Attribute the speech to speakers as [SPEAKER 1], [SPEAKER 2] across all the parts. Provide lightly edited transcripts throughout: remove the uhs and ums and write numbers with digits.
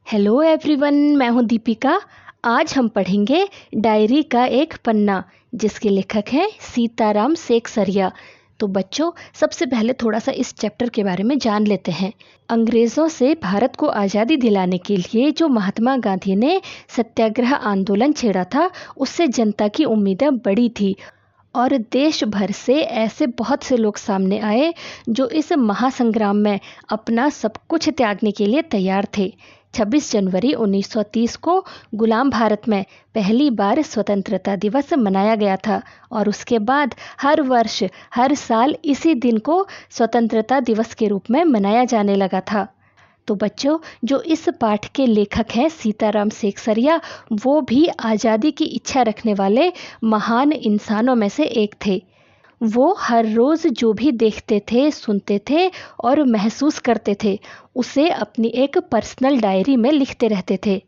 [SPEAKER 1] Hello everyone, मैं हूं दीपिका। आज हम पढ़ेंगे डायरी का एक पन्ना, जिसके लेखक हैं सीताराम सेकसरिया। तो बच्चों, सबसे पहले थोड़ा सा इस चैप्टर के बारे में जान लेते हैं। अंग्रेज़ों से भारत को आज़ादी दिलाने के लिए जो महात्मा गांधी ने सत्याग्रह आंदोलन छेड़ा था, उससे जनता की उम्मीदें बड़ी थी और देश भर से ऐसे बहुत से लोग सामने आए जो इस महासंग्राम में अपना सब कुछ त्यागने के लिए तैयार थे। 26 जनवरी 1930 को गुलाम भारत में पहली बार स्वतंत्रता दिवस मनाया गया था और उसके बाद हर वर्ष हर साल इसी दिन को स्वतंत्रता दिवस के रूप में मनाया जाने लगा था। तो बच्चों, जो इस पाठ के लेखक हैं सीताराम सेकसरिया, वो भी आज़ादी की इच्छा रखने वाले महान इंसानों में से एक थे। वो हर रोज़ जो भी देखते थे, सुनते थे और महसूस करते थे, उसे अपनी एक पर्सनल डायरी में लिखते रहते थे।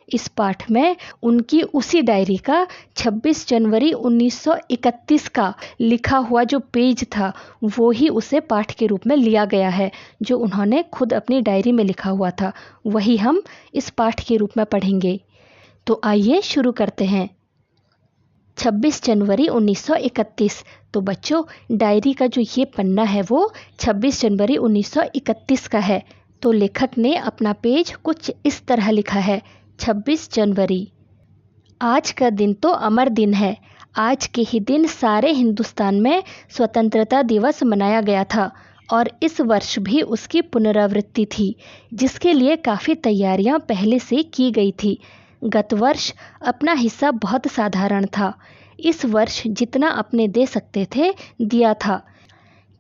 [SPEAKER 1] इस पाठ में उनकी उसी डायरी का 26 जनवरी 1931 का लिखा हुआ जो पेज था, वो ही उसे पाठ के रूप में लिया गया है। जो उन्होंने खुद अपनी डायरी में लिखा हुआ था, वही हम इस पाठ के रूप में पढ़ेंगे। तो आइए शुरू करते हैं। 26 जनवरी 1931। तो बच्चों, डायरी का जो ये पन्ना है वो 26 जनवरी 1931 का है। तो लेखक ने अपना पेज कुछ इस तरह लिखा है। 26 जनवरी, आज का दिन तो अमर दिन है। आज के ही दिन सारे हिंदुस्तान में स्वतंत्रता दिवस मनाया गया था और इस वर्ष भी उसकी पुनरावृत्ति थी, जिसके लिए काफ़ी तैयारियां पहले से की गई थी। गत वर्ष अपना हिस्सा बहुत साधारण था। इस वर्ष जितना अपने दे सकते थे, दिया था।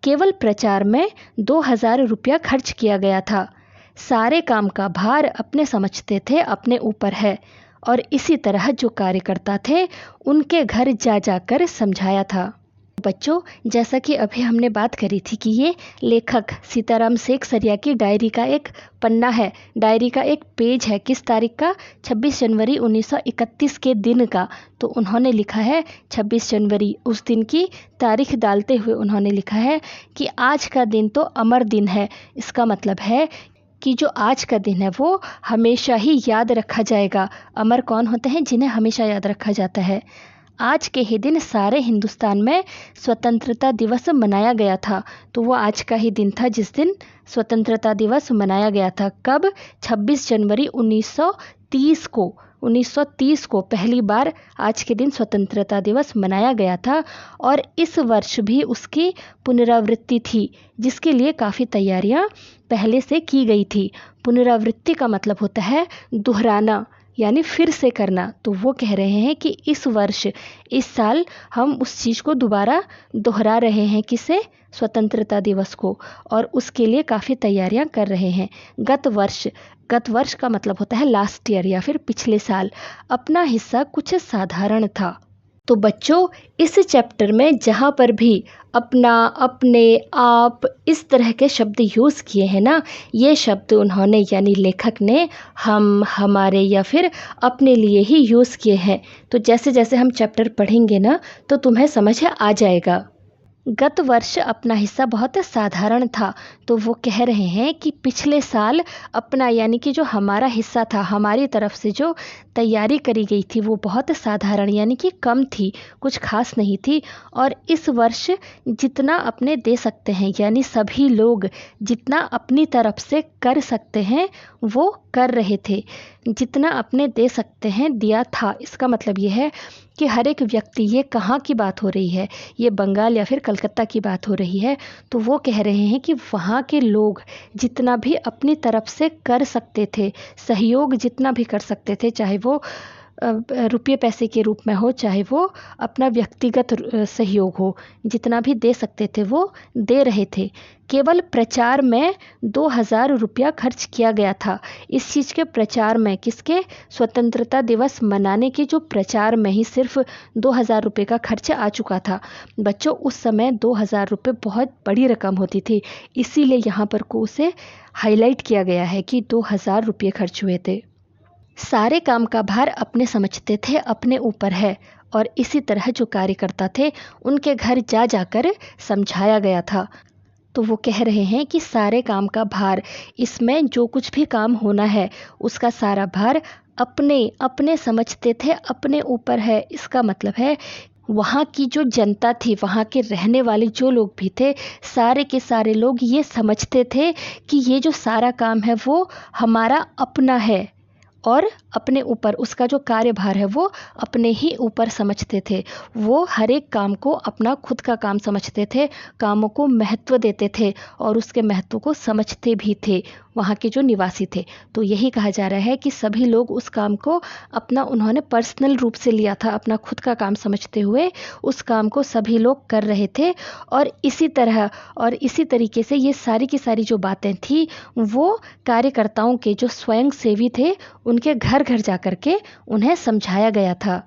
[SPEAKER 1] केवल प्रचार में 2000 रुपया खर्च किया गया था। सारे काम का भार अपने समझते थे अपने ऊपर है और इसी तरह जो कार्यकर्ता थे, उनके घर जा जाकर समझाया था। बच्चों, जैसा कि अभी हमने बात करी थी कि ये लेखक सीताराम सेकसरिया की डायरी का एक पन्ना है, डायरी का एक पेज है। किस तारीख का? 26 जनवरी 1931 के दिन का। तो उन्होंने लिखा है 26 जनवरी, उस दिन की तारीख डालते हुए उन्होंने लिखा है कि आज का दिन तो अमर दिन है। इसका मतलब है कि जो आज का दिन है वो हमेशा ही याद रखा जाएगा। अमर कौन होते हैं? जिन्हें हमेशा याद रखा जाता है। आज के ही दिन सारे हिंदुस्तान में स्वतंत्रता दिवस मनाया गया था। तो वो आज का ही दिन था जिस दिन स्वतंत्रता दिवस मनाया गया था। कब? 26 जनवरी 1930 को पहली बार आज के दिन स्वतंत्रता दिवस मनाया गया था और इस वर्ष भी उसकी पुनरावृत्ति थी, जिसके लिए काफ़ी तैयारियां पहले से की गई थी। पुनरावृत्ति का मतलब होता है दोहराना, यानी फिर से करना। तो वो कह रहे हैं कि इस वर्ष, इस साल हम उस चीज़ को दोबारा दोहरा रहे हैं। किसे? स्वतंत्रता दिवस को। और उसके लिए काफ़ी तैयारियां कर रहे हैं। गत वर्ष का मतलब होता है लास्ट ईयर या फिर पिछले साल। अपना हिस्सा कुछ साधारण था। तो बच्चों, इस चैप्टर में जहाँ पर भी अपना, अपने, आप, इस तरह के शब्द यूज़ किए हैं ना, ये शब्द उन्होंने यानी लेखक ने हम, हमारे या फिर अपने लिए ही यूज़ किए हैं। तो जैसे जैसे हम चैप्टर पढ़ेंगे ना, तो तुम्हें समझ आ जाएगा। गत वर्ष अपना हिस्सा बहुत साधारण था। तो वो कह रहे हैं कि पिछले साल अपना यानी कि जो हमारा हिस्सा था, हमारी तरफ से जो तैयारी करी गई थी, वो बहुत साधारण यानी कि कम थी, कुछ खास नहीं थी। और इस वर्ष जितना अपने दे सकते हैं, यानी सभी लोग जितना अपनी तरफ से कर सकते हैं वो कर रहे थे। जितना अपने दे सकते हैं दिया था। इसका मतलब ये है कि हर एक व्यक्ति, ये कहाँ की बात हो रही है? ये बंगाल या फिर कलकत्ता की बात हो रही है। तो वो कह रहे हैं कि वहाँ के लोग जितना भी अपनी तरफ से कर सकते थे, सहयोग जितना भी कर सकते थे, चाहे वो रुपये पैसे के रूप में हो, चाहे वो अपना व्यक्तिगत सहयोग हो, जितना भी दे सकते थे वो दे रहे थे। केवल प्रचार में 2000 रुपया खर्च किया गया था। इस चीज़ के प्रचार में, किसके? स्वतंत्रता दिवस मनाने के जो प्रचार में ही सिर्फ 2000 रुपये का खर्च आ चुका था। बच्चों, उस समय 2000 रुपये बहुत बड़ी रकम होती थी, इसीलिए यहाँ पर को उसे हाईलाइट किया गया है कि 2000 रुपये खर्च हुए थे। सारे काम का भार अपने समझते थे अपने ऊपर है और इसी तरह जो कार्यकर्ता थे, उनके घर जा जाकर समझाया गया था। तो वो कह रहे हैं कि सारे काम का भार, इसमें जो कुछ भी काम होना है उसका सारा भार अपने अपने समझते थे अपने ऊपर है। इसका मतलब है वहाँ की जो जनता थी, वहाँ के रहने वाले जो लोग भी थे, सारे के सारे लोग ये समझते थे कि ये जो सारा काम है वो हमारा अपना है और अपने ऊपर उसका जो कार्यभार है वो अपने ही ऊपर समझते थे। वो हर एक काम को अपना खुद का काम समझते थे, कामों को महत्व देते थे और उसके महत्व को समझते भी थे वहाँ के जो निवासी थे। तो यही कहा जा रहा है कि सभी लोग उस काम को अपना उन्होंने पर्सनल रूप से लिया था, अपना खुद का काम समझते हुए उस काम को सभी लोग कर रहे थे। और इसी तरीके से ये सारी की सारी जो बातें थी वो कार्यकर्ताओं के जो स्वयं सेवी थे उनके घर घर जा कर के उन्हें समझाया गया था।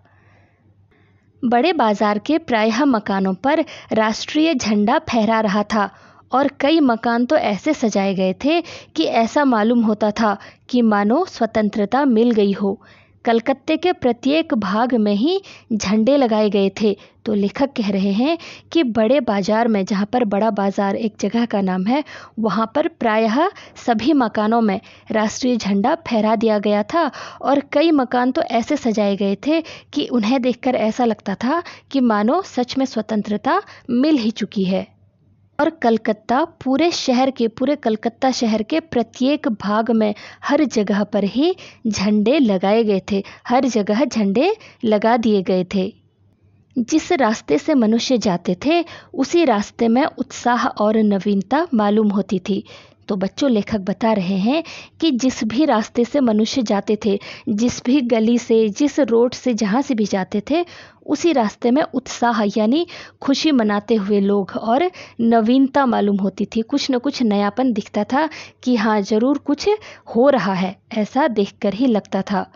[SPEAKER 1] बड़े बाजार के प्रायः मकानों पर राष्ट्रीय झंडा फहरा रहा था और कई मकान तो ऐसे सजाए गए थे कि ऐसा मालूम होता था कि मानो स्वतंत्रता मिल गई हो। कलकत्ते के प्रत्येक भाग में ही झंडे लगाए गए थे। तो लेखक कह रहे हैं कि बड़े बाजार में, जहाँ पर बड़ा बाजार एक जगह का नाम है, वहाँ पर प्रायः सभी मकानों में राष्ट्रीय झंडा फहरा दिया गया था और कई मकान तो ऐसे सजाए गए थे कि उन्हें देखकर ऐसा लगता था कि मानो सच में स्वतंत्रता मिल ही चुकी है। और पूरे कलकत्ता शहर के प्रत्येक भाग में हर जगह पर ही झंडे लगाए गए थे, हर जगह झंडे लगा दिए गए थे। जिस रास्ते से मनुष्य जाते थे उसी रास्ते में उत्साह और नवीनता मालूम होती थी। तो बच्चों, लेखक बता रहे हैं कि जिस भी रास्ते से मनुष्य जाते थे, जिस भी गली से, जिस रोड से, जहाँ से भी जाते थे, उसी रास्ते में उत्साह यानी खुशी मनाते हुए लोग और नवीनता मालूम होती थी। कुछ न कुछ नयापन दिखता था कि हाँ, ज़रूर कुछ हो रहा है, ऐसा देखकर ही लगता था।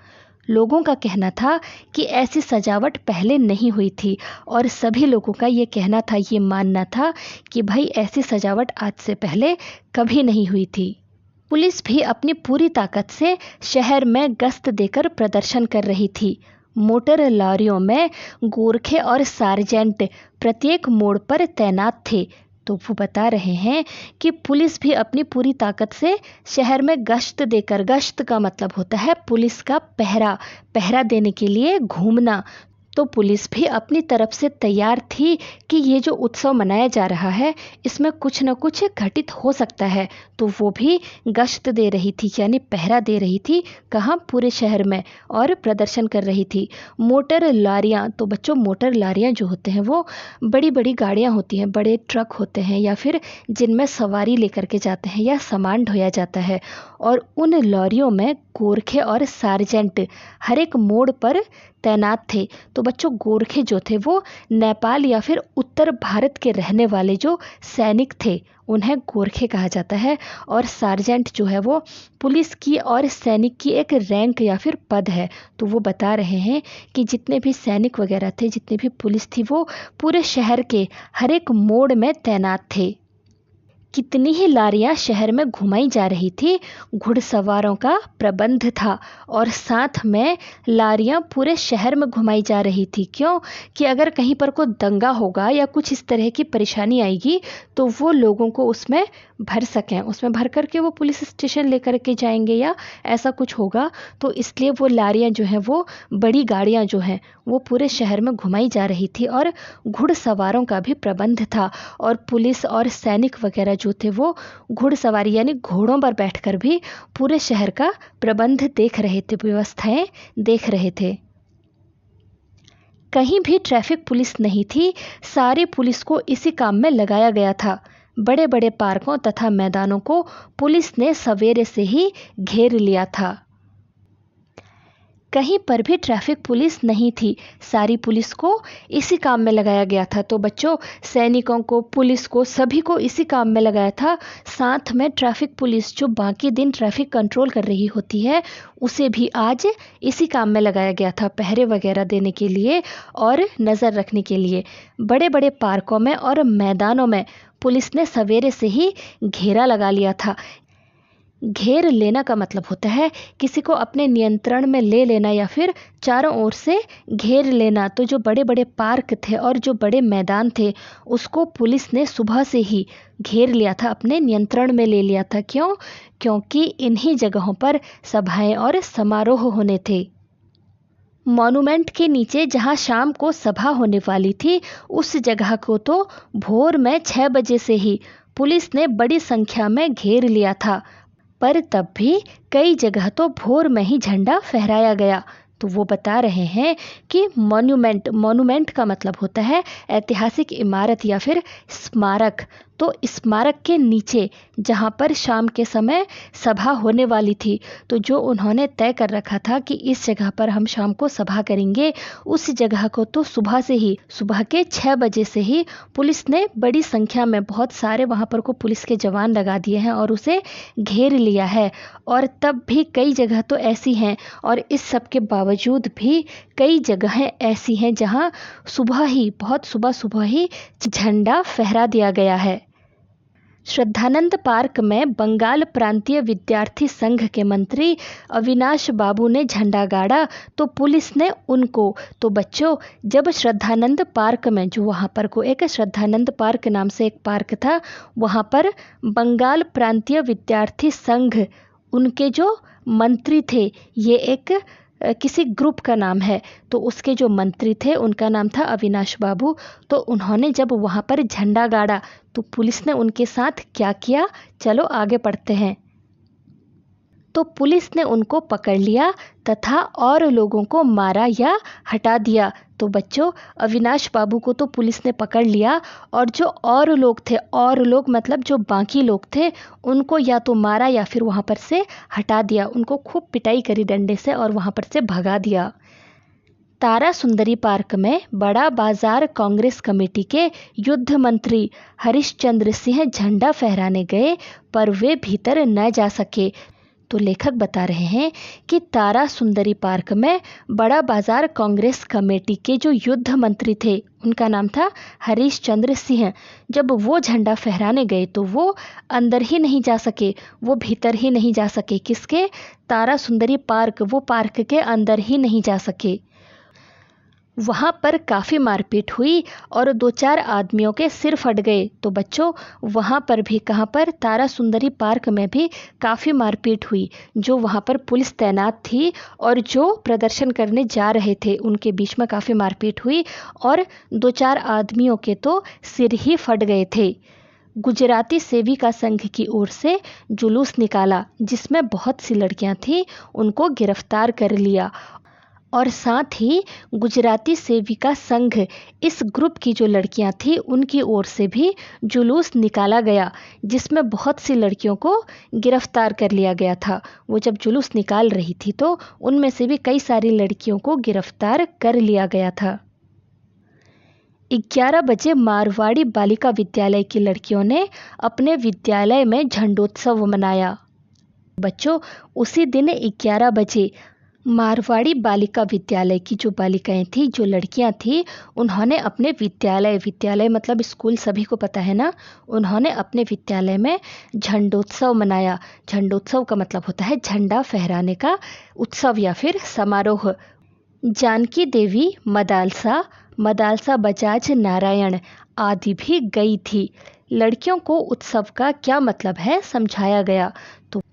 [SPEAKER 1] लोगों का कहना था कि ऐसी सजावट पहले नहीं हुई थी और सभी लोगों का ये कहना था, ये मानना था कि भाई ऐसी सजावट आज से पहले कभी नहीं हुई थी। पुलिस भी अपनी पूरी ताकत से शहर में गश्त देकर प्रदर्शन कर रही थी। मोटर लॉरियों में गोरखे और सार्जेंट प्रत्येक मोड़ पर तैनात थे। तो वो बता रहे हैं कि पुलिस भी अपनी पूरी ताकत से शहर में गश्त देकर, गश्त का मतलब होता है पुलिस का पहरा देने के लिए घूमना। तो पुलिस भी अपनी तरफ से तैयार थी कि ये जो उत्सव मनाया जा रहा है इसमें कुछ न कुछ घटित हो सकता है। तो वो भी गश्त दे रही थी यानी पहरा दे रही थी, कहाँ, पूरे शहर में, और प्रदर्शन कर रही थी। मोटर लारियाँ, तो बच्चों मोटर लारियाँ जो होते हैं वो बड़ी बड़ी गाड़ियाँ होती हैं, बड़े ट्रक होते हैं या फिर जिनमें सवारी लेकर के जाते हैं या सामान ढोया जाता है। और उन लॉरियों में गोरखे और सार्जेंट हर एक मोड़ पर तैनात थे। तो बच्चों, गोरखे जो थे वो नेपाल या फिर उत्तर भारत के रहने वाले जो सैनिक थे उन्हें गोरखे कहा जाता है। और सार्जेंट जो है वो पुलिस की और सैनिक की एक रैंक या फिर पद है। तो वो बता रहे हैं कि जितने भी सैनिक वगैरह थे, जितनी भी पुलिस थी, वो पूरे शहर के हर एक मोड़ में तैनात थे। कितनी ही लारियां शहर में घुमाई जा रही थी, घुड़सवारों का प्रबंध था और साथ में लारियां पूरे शहर में घुमाई जा रही थी। क्यों? कि अगर कहीं पर कोई दंगा होगा या कुछ इस तरह की परेशानी आएगी तो वो लोगों को उसमें भर सकें, उसमें भर करके वो पुलिस स्टेशन लेकर के जाएंगे या ऐसा कुछ होगा। तो इसलिए वो लारियां जो हैं, वो बड़ी गाड़ियां जो हैं, वो पूरे शहर में घुमाई जा रही थी और घुड़सवारों का भी प्रबंध था। और पुलिस और सैनिक वगैरह जो थे वो घुड़सवारी यानी घोड़ों पर बैठकर भी पूरे शहर का प्रबंध देख रहे थे, व्यवस्थाएं देख रहे थे। कहीं भी ट्रैफिक पुलिस नहीं थी, सारी पुलिस को इसी काम में लगाया गया था। बड़े बड़े पार्कों तथा मैदानों को पुलिस ने सवेरे से ही घेर लिया था। कहीं पर भी ट्रैफिक पुलिस नहीं थी, सारी पुलिस को इसी काम में लगाया गया था। तो बच्चों, सैनिकों को, पुलिस को, सभी को इसी काम में लगाया था। साथ में ट्रैफिक पुलिस जो बाकी दिन ट्रैफिक कंट्रोल कर रही होती है, उसे भी आज इसी काम में लगाया गया था, पहरे वगैरह देने के लिए और नज़र रखने के लिए। बड़े बड़े पार्कों में और मैदानों में पुलिस ने सवेरे से ही घेरा लगा लिया था। घेर लेना का मतलब होता है किसी को अपने नियंत्रण में ले लेना या फिर चारों ओर से घेर लेना। तो जो बड़े बड़े पार्क थे और जो बड़े मैदान थे उसको पुलिस ने सुबह से ही घेर लिया था, अपने नियंत्रण में ले लिया था। क्यों? क्योंकि इन्हीं जगहों पर सभाएं और समारोह होने थे। मॉन्यूमेंट के नीचे जहां शाम को सभा होने वाली थी उस जगह को तो भोर में 6 बजे से ही पुलिस ने बड़ी संख्या में घेर लिया था। पर तब भी कई जगह तो भोर में ही झंडा फहराया गया। तो वो बता रहे हैं कि मॉन्यूमेंट का मतलब होता है ऐतिहासिक इमारत या फिर स्मारक। तो स्मारक के नीचे जहाँ पर शाम के समय सभा होने वाली थी, तो जो उन्होंने तय कर रखा था कि इस जगह पर हम शाम को सभा करेंगे, उस जगह को तो सुबह के 6 बजे से ही पुलिस ने बड़ी संख्या में बहुत सारे वहाँ पर को पुलिस के जवान लगा दिए हैं और उसे घेर लिया है। और तब भी कई जगह तो ऐसी हैं और इस सब के बावजूद भी कई जगहें ऐसी हैं जहां बहुत सुबह ही झंडा फहरा दिया गया है। श्रद्धानंद पार्क में बंगाल प्रांतीय विद्यार्थी संघ के मंत्री अविनाश बाबू ने झंडा गाड़ा तो पुलिस ने उनको, तो बच्चों जब श्रद्धानंद पार्क में, जो वहाँ पर को एक श्रद्धानंद पार्क नाम से एक पार्क था, वहाँ पर बंगाल प्रांतीय विद्यार्थी संघ, उनके जो मंत्री थे, ये एक किसी ग्रुप का नाम है, तो उसके जो मंत्री थे उनका नाम था अविनाश बाबू। तो उन्होंने जब वहाँ पर झंडा गाड़ा तो पुलिस ने उनके साथ क्या किया, चलो आगे पढ़ते हैं। तो पुलिस ने उनको पकड़ लिया तथा और लोगों को मारा या हटा दिया। तो बच्चों अविनाश बाबू को तो पुलिस ने पकड़ लिया और जो और लोग मतलब जो बाकी लोग थे उनको या तो मारा या फिर वहाँ पर से हटा दिया। उनको खूब पिटाई करी डंडे से और वहाँ पर से भगा दिया। तारा सुंदरी पार्क में बड़ा बाजार कांग्रेस कमेटी के युद्ध मंत्री हरिश्चंद्र सिंह झंडा फहराने गए पर वे भीतर न जा सके। तो लेखक बता रहे हैं कि तारा सुंदरी पार्क में बड़ा बाजार कांग्रेस कमेटी के जो युद्ध मंत्री थे उनका नाम था हरिश्चंद्र सिंह। जब वो झंडा फहराने गए तो वो अंदर ही नहीं जा सके, वो भीतर ही नहीं जा सके। किसके? तारा सुंदरी पार्क, वो पार्क के अंदर ही नहीं जा सके। वहाँ पर काफ़ी मारपीट हुई और 2-4 आदमियों के सिर फट गए। तो बच्चों वहाँ पर भी, कहाँ पर? तारा सुंदरी पार्क में भी काफ़ी मारपीट हुई। जो वहाँ पर पुलिस तैनात थी और जो प्रदर्शन करने जा रहे थे उनके बीच में काफ़ी मारपीट हुई और 2-4 आदमियों के तो सिर ही फट गए थे। गुजराती सेविका संघ की ओर से जुलूस निकाला जिसमें बहुत सी लड़कियां थीं, उनको गिरफ्तार कर लिया। और साथ ही गुजराती सेविका संघ इस ग्रुप की जो लड़कियां थी उनकी ओर से भी जुलूस निकाला गया जिसमें बहुत सी लड़कियों को गिरफ्तार कर लिया गया था। वो जब जुलूस निकाल रही थी तो उनमें से भी कई सारी लड़कियों को गिरफ्तार कर लिया गया था। 11 बजे मारवाड़ी बालिका विद्यालय की लड़कियों ने अपने विद्यालय में झंडोत्सव मनाया। बच्चों उसी दिन 11 बजे मारवाड़ी बालिका विद्यालय की जो बालिकाएं थी, जो लड़कियां थी, उन्होंने अपने विद्यालय मतलब स्कूल, सभी को पता है ना, उन्होंने अपने विद्यालय में झंडोत्सव मनाया। झंडोत्सव का मतलब होता है झंडा फहराने का उत्सव या फिर समारोह। जानकी देवी मदालसा बजाज नारायण आदि भी गई थी। लड़कियों को उत्सव का क्या मतलब है समझाया गया।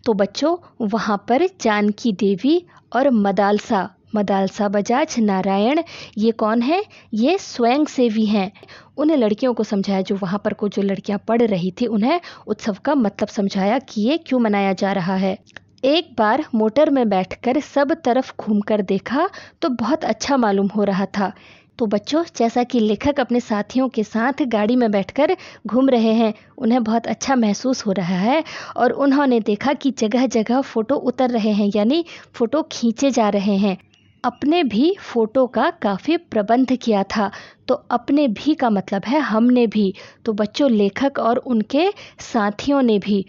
[SPEAKER 1] तो बच्चों वहाँ पर जानकी देवी और मदालसा बजाज नारायण ये कौन है? ये स्वयं सेवी हैं। उन लड़कियों को समझाया, जो वहाँ पर को जो लड़कियाँ पढ़ रही थी उन्हें उत्सव का मतलब समझाया कि ये क्यों मनाया जा रहा है। एक बार मोटर में बैठकर सब तरफ घूमकर देखा तो बहुत अच्छा मालूम हो रहा था। तो बच्चों जैसा कि लेखक अपने साथियों के साथ गाड़ी में बैठकर घूम रहे हैं, उन्हें बहुत अच्छा महसूस हो रहा है और उन्होंने देखा कि जगह जगह फ़ोटो उतर रहे हैं, यानी फ़ोटो खींचे जा रहे हैं। अपने भी फ़ोटो का काफ़ी प्रबंध किया था। तो अपने भी का मतलब है हमने भी। तो बच्चों लेखक और उनके साथियों ने भी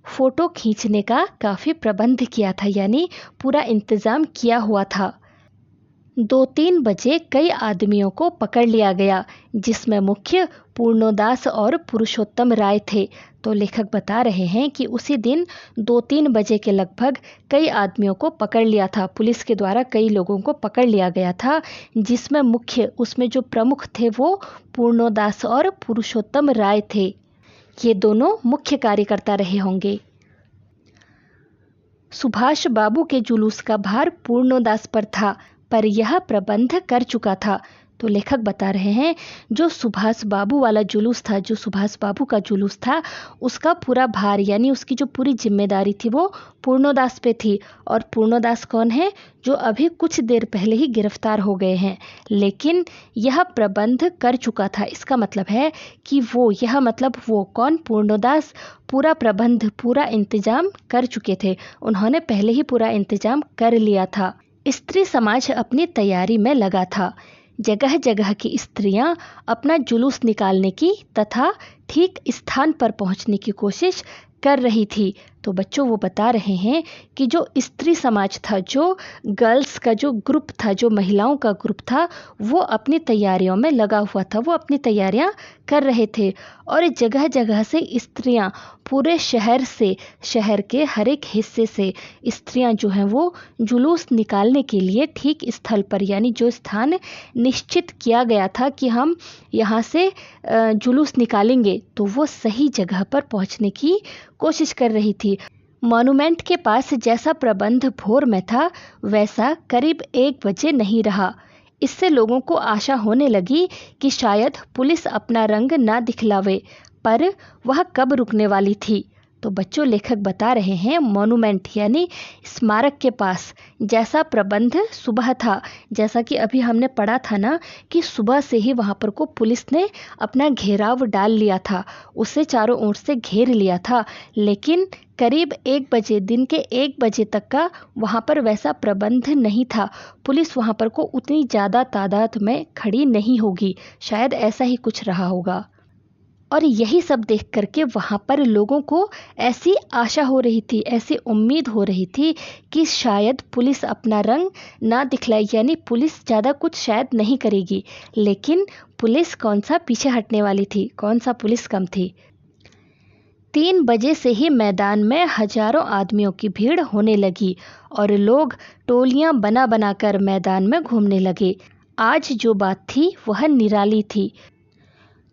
[SPEAKER 1] फ़ोटो खींचने का काफ़ी प्रबंध किया था, यानी पूरा इंतज़ाम किया हुआ था। 2-3 बजे कई आदमियों को पकड़ लिया गया जिसमें मुख्य पूर्णोदास और पुरुषोत्तम राय थे तो लेखक बता रहे हैं कि उसी दिन 2-3 बजे के लगभग कई आदमियों को पकड़ लिया था। पुलिस के द्वारा कई लोगों को पकड़ लिया गया था, जिसमें उसमें जो प्रमुख थे वो पूर्णोदास और पुरुषोत्तम राय थे। ये दोनों मुख्य कार्यकर्ता रहे होंगे। सुभाष बाबू के जुलूस का भार पूर्णोदास पर था, पर यह प्रबंध कर चुका था। तो लेखक बता रहे हैं जो सुभाष बाबू वाला जुलूस था, जो सुभाष बाबू का जुलूस था, उसका पूरा भार यानी उसकी जो पूरी जिम्मेदारी थी वो पूर्णोदास पे थी। और पूर्णोदास कौन है? जो अभी कुछ देर पहले ही गिरफ्तार हो गए हैं, लेकिन यह प्रबंध कर चुका था। इसका मतलब है कि वो कौन? पूर्णोदास पूरा प्रबंध, पूरा इंतजाम कर चुके थे। उन्होंने पहले ही पूरा इंतजाम कर लिया था। स्त्री समाज अपनी तैयारी में लगा था। जगह जगह की स्त्रियां अपना जुलूस निकालने की तथा ठीक स्थान पर पहुंचने की कोशिश कर रही थी। तो बच्चों वो बता रहे हैं कि जो स्त्री समाज था, जो गर्ल्स का जो ग्रुप था, जो महिलाओं का ग्रुप था, वो अपनी तैयारियों में लगा हुआ था, वो अपनी तैयारियां कर रहे थे। और जगह जगह से स्त्रियां, पूरे शहर के हर एक हिस्से से स्त्रियां जो हैं वो जुलूस निकालने के लिए ठीक स्थल पर, यानी जो स्थान निश्चित किया गया था कि हम यहाँ से जुलूस निकालेंगे, तो वो सही जगह पर पहुँचने की कोशिश कर रही थी। मॉन्यूमेंट के पास जैसा प्रबंध भोर में था, वैसा करीब 1 बजे नहीं रहा। इससे लोगों को आशा होने लगी कि शायद पुलिस अपना रंग ना दिखलावे, पर वह कब रुकने वाली थी। तो बच्चों लेखक बता रहे हैं मॉन्यूमेंट यानी स्मारक के पास जैसा प्रबंध सुबह था, जैसा कि अभी हमने पढ़ा था ना कि सुबह से ही वहाँ पर को पुलिस ने अपना घेराव डाल लिया था, उसे चारों ओर से घेर लिया था। लेकिन करीब 1 बजे, दिन के 1 बजे तक का वहाँ पर वैसा प्रबंध नहीं था। पुलिस वहाँ पर को उतनी ज़्यादा तादाद में खड़ी नहीं होगी, शायद ऐसा ही कुछ रहा होगा। और यही सब देख करके वहाँ पर लोगों को ऐसी आशा हो रही थी, ऐसी उम्मीद हो रही थी कि शायद पुलिस अपना रंग ना दिखलाए, यानी पुलिस ज़्यादा कुछ शायद नहीं करेगी। लेकिन पुलिस कौन सा पीछे हटने वाली थी, कौन सा पुलिस कम थी। 3 बजे से ही मैदान में हजारों आदमियों की भीड़ होने लगी और लोग टोलियां बना बनाकर मैदान में घूमने लगे। आज जो बात थी वह निराली थी।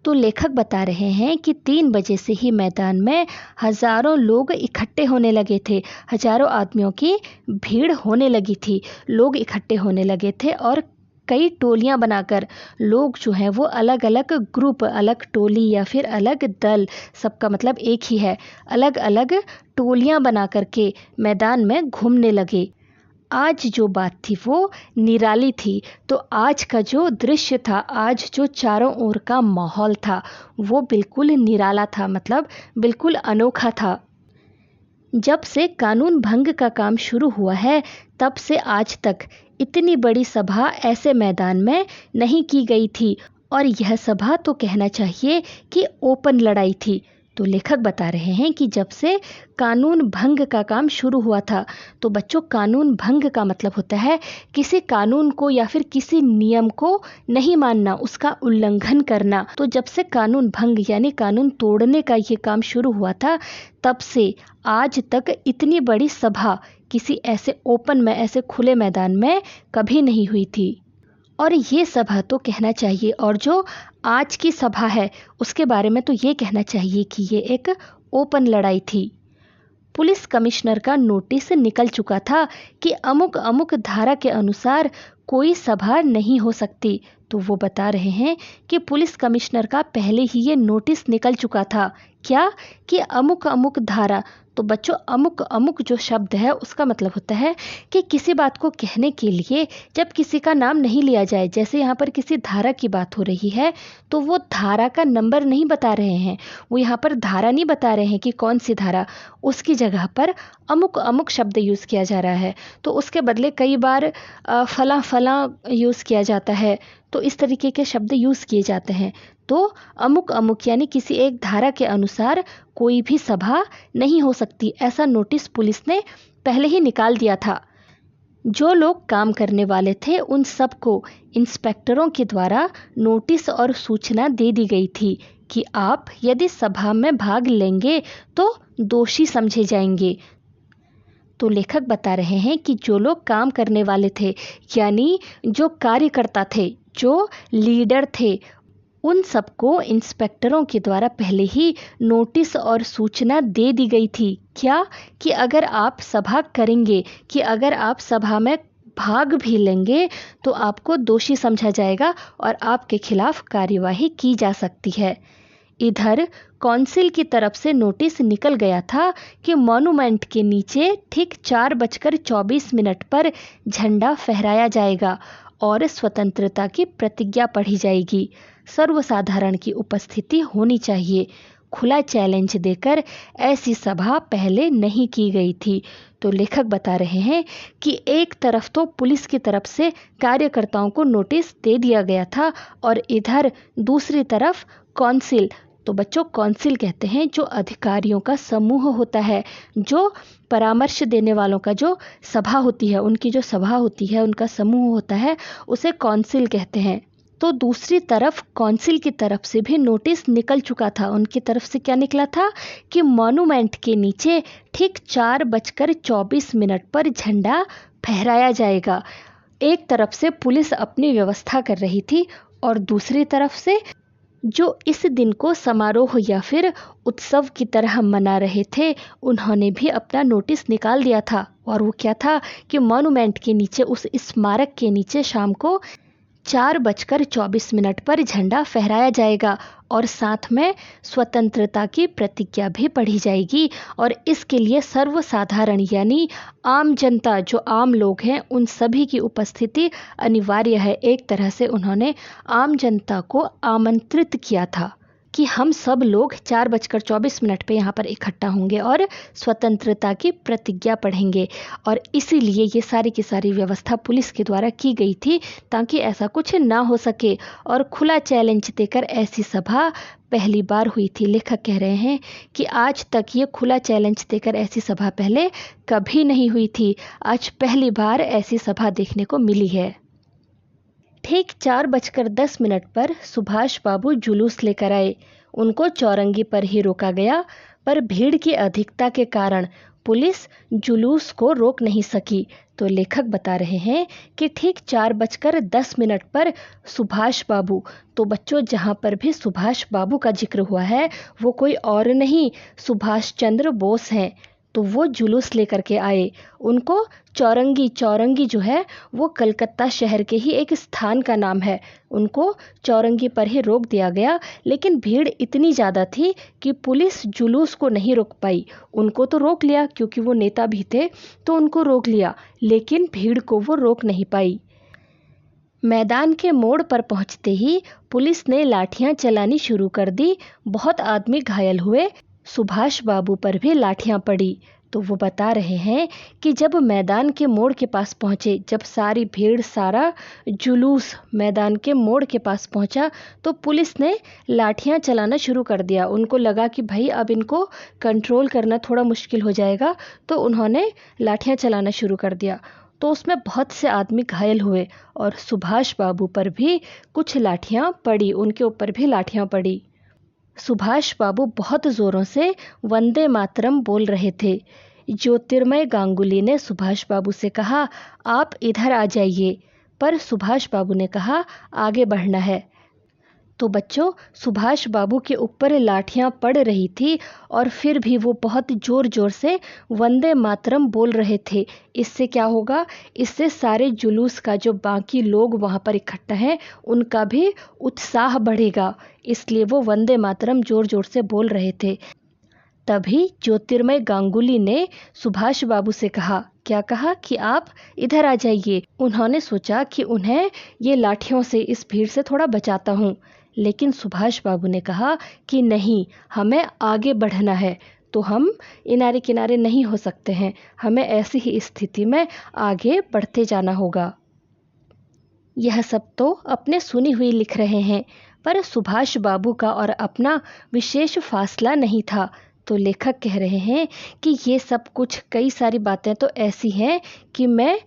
[SPEAKER 1] तो लेखक बता रहे हैं कि 3 बजे से ही मैदान में हजारों लोग इकट्ठे होने लगे थे, हजारों आदमियों की भीड़ होने लगी थी, लोग इकट्ठे होने लगे थे और कई टोलियां बनाकर लोग जो हैं वो अलग अलग ग्रुप, अलग टोली या फिर अलग दल, सबका मतलब एक ही है, अलग अलग टोलियां बना करके मैदान में घूमने लगे। आज जो बात थी वो निराली थी। तो आज का जो दृश्य था, आज जो चारों ओर का माहौल था, वो बिल्कुल निराला था, मतलब बिल्कुल अनोखा था। जब से कानून भंग का काम शुरू हुआ है, तब से आज तक इतनी बड़ी सभा ऐसे मैदान में नहीं की गई थी। और यह सभा तो कहना चाहिए कि ओपन लड़ाई थी। तो लेखक बता रहे हैं कि जब से कानून भंग का काम शुरू हुआ था, तो बच्चों कानून भंग का मतलब होता है किसी कानून को या फिर किसी नियम को नहीं मानना, उसका उल्लंघन करना। तो जब से कानून भंग यानी कानून तोड़ने का ये काम शुरू हुआ था, तब से आज तक इतनी बड़ी सभा किसी ऐसे ओपन में, ऐसे खुले मैदान में कभी नहीं हुई थी। और ये सभा तो कहना चाहिए, और जो आज की सभा है उसके बारे में तो ये कहना चाहिए कि ये एक ओपन लड़ाई थी। पुलिस कमिश्नर का नोटिस निकल चुका था कि अमुक अमुक धारा के अनुसार कोई सभा नहीं हो सकती। तो वो बता रहे हैं कि पुलिस कमिश्नर का पहले ही ये नोटिस निकल चुका था, क्या कि अमुक अमुक धारा। तो बच्चों अमुक अमुक जो शब्द है उसका मतलब होता है कि किसी बात को कहने के लिए जब किसी का नाम नहीं लिया जाए, जैसे यहाँ पर किसी धारा की बात हो रही है तो वो धारा का नंबर नहीं बता रहे हैं, वो यहाँ पर धारा नहीं बता रहे हैं कि कौन सी धारा, उसकी जगह पर अमुक अमुक शब्द यूज़ किया जा रहा है। तो उसके बदले कई बार फला फला यूज़ किया जाता है, तो इस तरीके के शब्द यूज़ किए जाते हैं। तो अमुक अमुक यानी किसी एक धारा के अनुसार कोई भी सभा नहीं हो सकती, ऐसा नोटिस पुलिस ने पहले ही निकाल दिया था। जो लोग काम करने वाले थे उन सबको इंस्पेक्टरों के द्वारा नोटिस और सूचना दे दी गई थी कि आप यदि सभा में भाग लेंगे तो दोषी समझे जाएंगे। तो लेखक बता रहे हैं कि जो लोग काम करने वाले थे, यानी जो कार्यकर्ता थे, जो लीडर थे, उन सबको इंस्पेक्टरों के द्वारा पहले ही नोटिस और सूचना दे दी गई थी। क्या? कि अगर आप सभा करेंगे, कि अगर आप सभा में भाग भी लेंगे तो आपको दोषी समझा जाएगा और आपके खिलाफ कार्यवाही की जा सकती है। इधर कौंसिल की तरफ से नोटिस निकल गया था कि मॉन्यूमेंट के नीचे ठीक 4:24 पर झंडा फहराया जाएगा और स्वतंत्रता की प्रतिज्ञा पढ़ी जाएगी। सर्वसाधारण की उपस्थिति होनी चाहिए। खुला चैलेंज देकर ऐसी सभा पहले नहीं की गई थी। तो लेखक बता रहे हैं कि एक तरफ तो पुलिस की तरफ से कार्यकर्ताओं को नोटिस दे दिया गया था और इधर दूसरी तरफ कौंसिल, तो बच्चों कौंसिल कहते हैं जो अधिकारियों का समूह होता है, जो परामर्श देने वालों का जो सभा होती है, उनकी जो सभा होती है, उनका समूह होता है, उसे कौंसिल कहते हैं। तो दूसरी तरफ कौंसिल की तरफ से भी नोटिस निकल चुका था। उनकी तरफ से क्या निकला था कि मॉन्यूमेंट के नीचे ठीक 4:24 पर झंडा फहराया जाएगा। एक तरफ से पुलिस अपनी व्यवस्था कर रही थी और दूसरी तरफ से जो इस दिन को समारोह या फिर उत्सव की तरह मना रहे थे, उन्होंने भी अपना नोटिस निकाल दिया था। और वो क्या था कि मॉन्यूमेंट के नीचे, उस स्मारक के नीचे शाम को 4:24 पर झंडा फहराया जाएगा और साथ में स्वतंत्रता की प्रतिज्ञा भी पढ़ी जाएगी। और इसके लिए सर्वसाधारण यानी आम जनता, जो आम लोग हैं, उन सभी की उपस्थिति अनिवार्य है। एक तरह से उन्होंने आम जनता को आमंत्रित किया था कि हम सब लोग 4:24 पे यहाँ पर इकट्ठा होंगे और स्वतंत्रता की प्रतिज्ञा पढ़ेंगे। और इसीलिए ये सारी की सारी व्यवस्था पुलिस के द्वारा की गई थी ताकि ऐसा कुछ ना हो सके। और खुला चैलेंज देकर ऐसी सभा पहली बार हुई थी। लेखक कह रहे हैं कि आज तक ये खुला चैलेंज देकर ऐसी सभा पहले कभी नहीं हुई थी। आज पहली बार ऐसी सभा देखने को मिली है। ठीक 4:10 पर सुभाष बाबू जुलूस लेकर आए। उनको चौरंगी पर ही रोका गया, पर भीड़ की अधिकता के कारण पुलिस जुलूस को रोक नहीं सकी। तो लेखक बता रहे हैं कि ठीक 4:10 पर सुभाष बाबू, तो बच्चों जहाँ पर भी सुभाष बाबू का जिक्र हुआ है वो कोई और नहीं, सुभाष चंद्र बोस हैं। तो वो जुलूस लेकर के आए। उनको चौरंगी जो है वो कलकत्ता शहर के ही एक स्थान का नाम है। उनको चौरंगी पर ही रोक दिया गया, लेकिन भीड़ इतनी ज़्यादा थी कि पुलिस जुलूस को नहीं रोक पाई। उनको तो रोक लिया क्योंकि वो नेता भी थे, तो उनको रोक लिया, लेकिन भीड़ को वो रोक नहीं पाई। मैदान के मोड़ पर पहुंचते ही पुलिस ने लाठियां चलानी शुरू कर दी। बहुत आदमी घायल हुए। सुभाष बाबू पर भी लाठियां पड़ी। तो वो बता रहे हैं कि जब मैदान के मोड़ के पास पहुंचे, जब सारी भीड़, सारा जुलूस मैदान के मोड़ के पास पहुंचा, तो पुलिस ने लाठियां चलाना शुरू कर दिया। उनको लगा कि भाई अब इनको कंट्रोल करना थोड़ा मुश्किल हो जाएगा, तो उन्होंने लाठियां चलाना शुरू कर दिया। तो उसमें बहुत से आदमी घायल हुए और सुभाष बाबू पर भी कुछ लाठियां पड़ी, उनके ऊपर भी लाठियां पड़ी। सुभाष बाबू बहुत ज़ोरों से वंदे मातरम बोल रहे थे। ज्योतिर्मय गांगुली ने सुभाष बाबू से कहा, आप इधर आ जाइए, पर सुभाष बाबू ने कहा आगे बढ़ना है। तो बच्चों सुभाष बाबू के ऊपर लाठियां पड़ रही थी और फिर भी वो बहुत ज़ोर ज़ोर से वंदे मातरम बोल रहे थे। इससे क्या होगा, इससे सारे जुलूस का जो बाकी लोग वहाँ पर इकट्ठा हैं उनका भी उत्साह बढ़ेगा, इसलिए वो वंदे मातरम ज़ोर ज़ोर से बोल रहे थे। तभी ज्योतिर्मय गांगुली ने सुभाष बाबू से कहा, क्या कहा कि आप इधर आ जाइए। उन्होंने सोचा कि उन्हें ये लाठियों से, इस भीड़ से थोड़ा बचाता हूँ, लेकिन सुभाष बाबू ने कहा कि नहीं, हमें आगे बढ़ना है, तो हम इनारे किनारे नहीं हो सकते हैं, हमें ऐसी ही स्थिति में आगे बढ़ते जाना होगा। यह सब तो अपने सुनी हुई लिख रहे हैं, पर सुभाष बाबू का और अपना विशेष फासला नहीं था। तो लेखक कह रहे हैं कि ये सब कुछ, कई सारी बातें तो ऐसी हैं कि मैं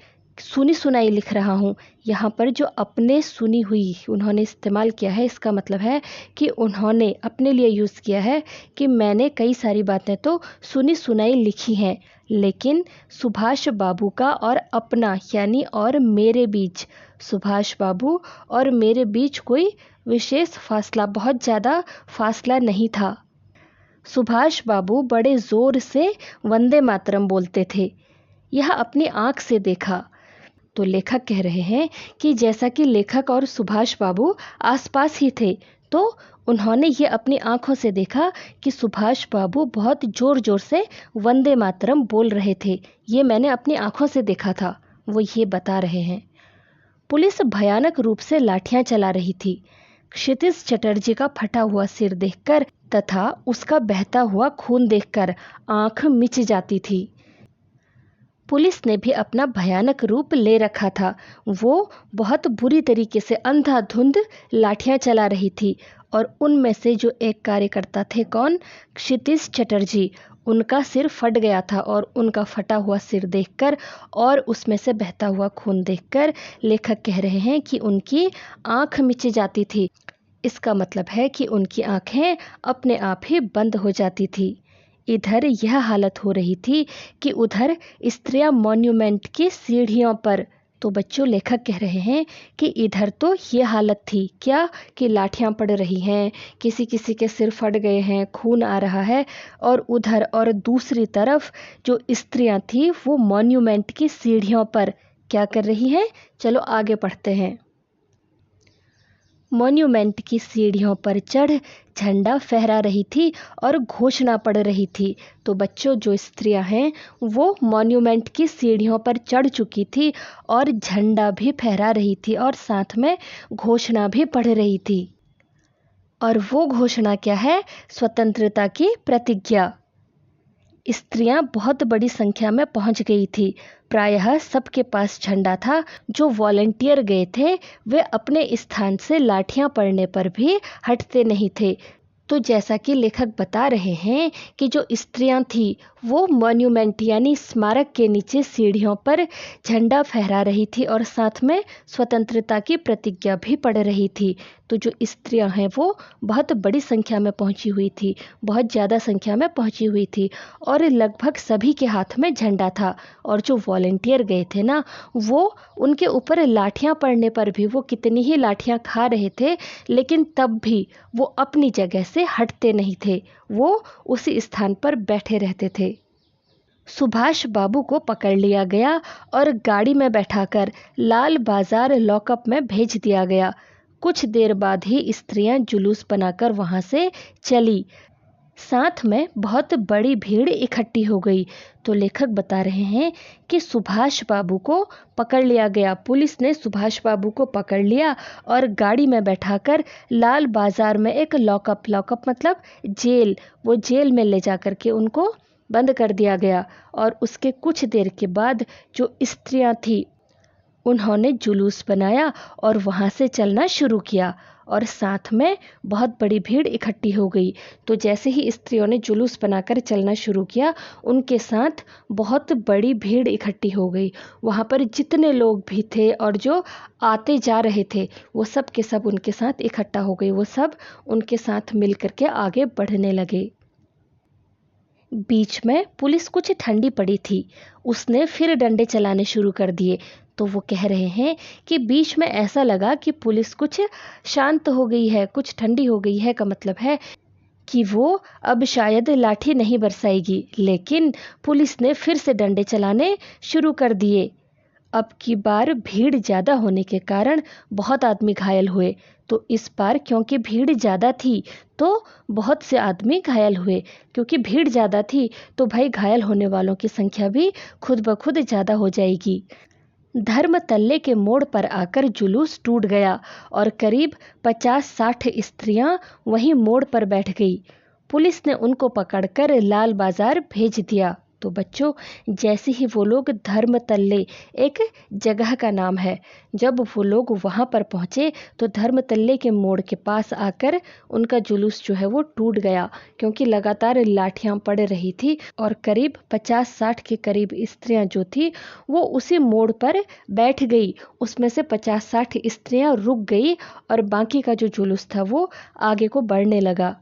[SPEAKER 1] सुनी सुनाई लिख रहा हूँ। यहाँ पर जो अपने सुनी हुई उन्होंने इस्तेमाल किया है, इसका मतलब है कि उन्होंने अपने लिए यूज़ किया है कि मैंने कई सारी बातें तो सुनी सुनाई लिखी हैं, लेकिन सुभाष बाबू का और अपना यानी और मेरे बीच, सुभाष बाबू और मेरे बीच कोई विशेष फासला, बहुत ज़्यादा फासला नहीं था। सुभाष बाबू बड़े ज़ोर से वंदे मातरम बोलते थे। यह अपनी आँख से देखा। तो लेखक कह रहे हैं कि जैसा कि लेखक और सुभाष बाबू आसपास ही थे, तो उन्होंने ये अपनी आंखों से देखा कि सुभाष बाबू बहुत ज़ोर ज़ोर से वंदे मातरम बोल रहे थे। ये मैंने अपनी आंखों से देखा था, वो ये बता रहे हैं। पुलिस भयानक रूप से लाठियां चला रही थी। क्षितिज चटर्जी का फटा हुआ सिर देखकर तथा उसका बहता हुआ खून देखकर आंख मिच जाती थी। पुलिस ने भी अपना भयानक रूप ले रखा था। वो बहुत बुरी तरीके से अंधाधुंध लाठियां चला रही थी और उनमें से जो एक कार्यकर्ता थे, कौन, क्षितिज चटर्जी, उनका सिर फट गया था और उनका फटा हुआ सिर देखकर और उसमें से बहता हुआ खून देखकर लेखक कह रहे हैं कि उनकी आंख मिच जाती थी। इसका मतलब है कि उनकी आंखें अपने आप ही बंद हो जाती थी। इधर यह हालत हो रही थी कि उधर स्त्रियां मॉन्यूमेंट की सीढ़ियों पर, तो बच्चों लेखक कह रहे हैं कि इधर तो ये हालत थी क्या कि लाठियां पड़ रही हैं, किसी किसी के सिर फट गए हैं, खून आ रहा है, और उधर और दूसरी तरफ जो स्त्रियां थी वो मॉन्यूमेंट की सीढ़ियों पर क्या कर रही हैं। चलो आगे पढ़ते हैं। मॉन्यूमेंट की सीढ़ियों पर चढ़ झंडा फहरा रही थी और घोषणा पढ़ रही थी। तो बच्चों जो स्त्रियां हैं वो मॉन्यूमेंट की सीढ़ियों पर चढ़ चुकी थी और झंडा भी फहरा रही थी और साथ में घोषणा भी पढ़ रही थी। और वो घोषणा क्या है? स्वतंत्रता की प्रतिज्ञा। स्त्रियां बहुत बड़ी संख्या में पहुंच गई थी। प्रायः सबके पास झंडा था। जो वॉलंटियर गए थे वे अपने स्थान से लाठियां पड़ने पर भी हटते नहीं थे। तो जैसा कि लेखक बता रहे हैं कि जो स्त्रियां थी वो मॉन्यूमेंट यानी स्मारक के नीचे सीढ़ियों पर झंडा फहरा रही थी और साथ में स्वतंत्रता की प्रतिज्ञा भी पढ़ रही थी। तो जो स्त्रियां हैं वो बहुत बड़ी संख्या में पहुंची हुई थी, बहुत ज़्यादा संख्या में पहुंची हुई थी और लगभग सभी के हाथ में झंडा था। और जो वॉलंटियर गए थे ना, वो उनके ऊपर लाठियां पड़ने पर भी वो कितनी ही लाठियां खा रहे थे, लेकिन तब भी वो अपनी जगह से हटते नहीं थे, वो उसी स्थान पर बैठे रहते थे। सुभाष बाबू को पकड़ लिया गया और गाड़ी में बैठाकर लाल बाजार लॉकअप में भेज दिया गया। कुछ देर बाद ही स्त्रियां जुलूस बनाकर वहां से चली। साथ में बहुत बड़ी भीड़ इकट्ठी हो गई। तो लेखक बता रहे हैं कि सुभाष बाबू को पकड़ लिया गया। पुलिस ने सुभाष बाबू को पकड़ लिया और गाड़ी में बैठाकर लाल बाजार में एक लॉकअप मतलब जेल, वो जेल में ले जा कर के उनको बंद कर दिया गया। और उसके कुछ देर के बाद जो स्त्रियां थी उन्होंने जुलूस बनाया और वहां से चलना शुरू किया और साथ में बहुत बड़ी भीड़ इकट्ठी हो गई। तो जैसे ही स्त्रियों ने जुलूस बनाकर चलना शुरू किया, उनके साथ बहुत बड़ी भीड़ इकट्ठी हो गई। वहाँ पर जितने लोग भी थे और जो आते जा रहे थे वो सब के सब उनके साथ इकट्ठा हो गए। वो सब उनके साथ मिल कर के आगे बढ़ने लगे। बीच में पुलिस कुछ ठंडी पड़ी थी, उसने फिर डंडे चलाने शुरू कर दिए। तो वो कह रहे हैं कि बीच में ऐसा लगा कि पुलिस कुछ शांत हो गई है, कुछ ठंडी हो गई है, का मतलब है कि वो अब शायद लाठी नहीं बरसाएगी। लेकिन पुलिस ने फिर से डंडे चलाने शुरू कर दिए। अब की बार भीड़ ज़्यादा होने के कारण बहुत आदमी घायल हुए। तो इस बार क्योंकि भीड़ ज़्यादा थी तो बहुत से आदमी घायल हुए। क्योंकि भीड़ ज़्यादा थी तो भाई घायल होने वालों की संख्या भी खुद ब खुद ज़्यादा हो जाएगी। धर्म तल्ले के मोड़ पर आकर जुलूस टूट गया और करीब 50-60 स्त्रियां वहीं मोड़ पर बैठ गई। पुलिस ने उनको पकड़कर लाल बाजार भेज दिया। तो बच्चों, जैसे ही वो लोग धर्मतल्ले, एक जगह का नाम है, जब वो लोग वहाँ पर पहुँचे तो धर्मतल्ले के मोड़ के पास आकर उनका जुलूस जो है वो टूट गया, क्योंकि लगातार लाठियाँ पड़ रही थी और करीब 50-60 के करीब स्त्रियाँ जो थी वो उसी मोड़ पर बैठ गई। उसमें से 50-60 स्त्रियाँ रुक गई और बाकी का जो जुलूस था वो आगे को बढ़ने लगा।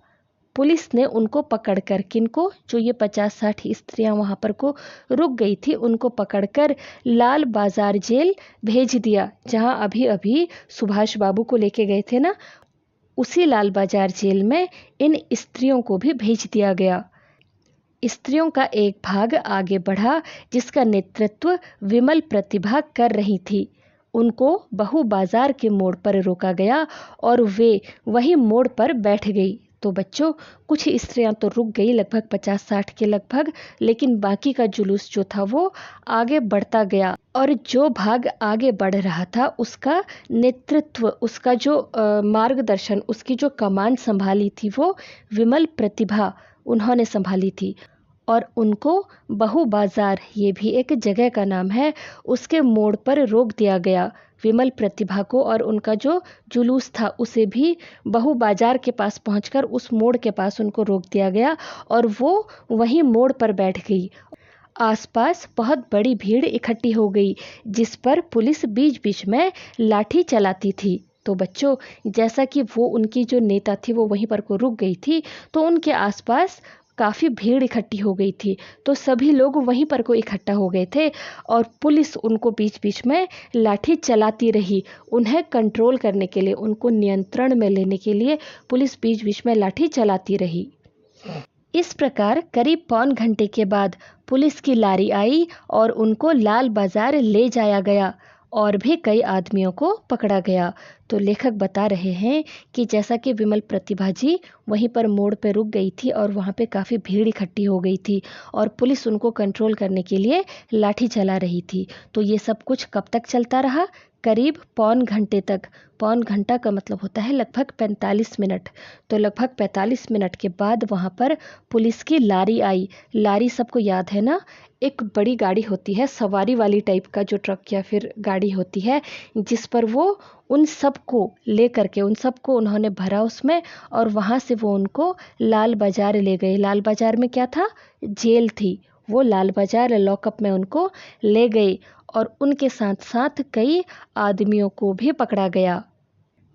[SPEAKER 1] पुलिस ने उनको पकड़कर, किनको, जो ये 50-60 स्त्रियां वहां पर को रुक गई थी, उनको पकड़कर लाल बाजार जेल भेज दिया, जहां अभी अभी सुभाष बाबू को लेके गए थे ना, उसी लाल बाजार जेल में इन स्त्रियों को भी भेज दिया गया। स्त्रियों का एक भाग आगे बढ़ा जिसका नेतृत्व विमल प्रतिभा कर रही थी। उनको बहू बाजार के मोड़ पर रोका गया और वे वही मोड़ पर बैठ गई। तो बच्चों, कुछ स्त्रियां तो रुक गई, लगभग 50-60 के लगभग, लेकिन बाकी का जुलूस जो था वो आगे बढ़ता गया और जो भाग आगे बढ़ रहा था उसका नेतृत्व, उसका जो मार्गदर्शन, उसकी जो कमान संभाली थी वो विमल प्रतिभा उन्होंने संभाली थी। और उनको बहू बाजार, ये भी एक जगह का नाम है, उसके मोड़ पर रोक दिया गया। विमल प्रतिभा को और उनका जो जुलूस था उसे भी बहू बाजार के पास पहुंचकर उस मोड़ के पास उनको रोक दिया गया और वो वहीं मोड़ पर बैठ गई। आसपास बहुत बड़ी भीड़ इकट्ठी हो गई जिस पर पुलिस बीच बीच में लाठी चलाती थी। तो बच्चों, जैसा कि वो उनकी जो नेता थी वो वहीं पर को रुक गई थी, तो उनके आसपास काफ़ी भीड़ इकट्ठी हो गई थी, तो सभी लोग वहीं पर को इकट्ठा हो गए थे और पुलिस उनको बीच बीच में लाठी चलाती रही। उन्हें कंट्रोल करने के लिए, उनको नियंत्रण में लेने के लिए पुलिस बीच बीच में लाठी चलाती रही। इस प्रकार करीब पौन घंटे के बाद पुलिस की लारी आई और उनको लाल बाजार ले जाया गया और भी कई आदमियों को पकड़ा गया। तो लेखक बता रहे हैं कि जैसा कि विमल प्रतिभा जी वहीं पर मोड़ पर रुक गई थी और वहाँ पे काफ़ी भीड़ इकट्ठी हो गई थी और पुलिस उनको कंट्रोल करने के लिए लाठी चला रही थी। तो ये सब कुछ कब तक चलता रहा? करीब पौन घंटे तक। पौन घंटा का मतलब होता है लगभग 45 मिनट। तो लगभग 45 मिनट के बाद वहाँ पर पुलिस की लारी आई। लारी सबको याद है ना, एक बड़ी गाड़ी होती है, सवारी वाली टाइप का जो ट्रक या फिर गाड़ी होती है, जिस पर वो उन सबको ले करके, उन सबको उन्होंने भरा उसमें और वहाँ से वो उनको लाल बाजार ले गए। लाल बाजार में क्या था? जेल थी। वो लाल बाजार लॉकअप में उनको ले गए और उनके साथ साथ कई आदमियों को भी पकड़ा गया।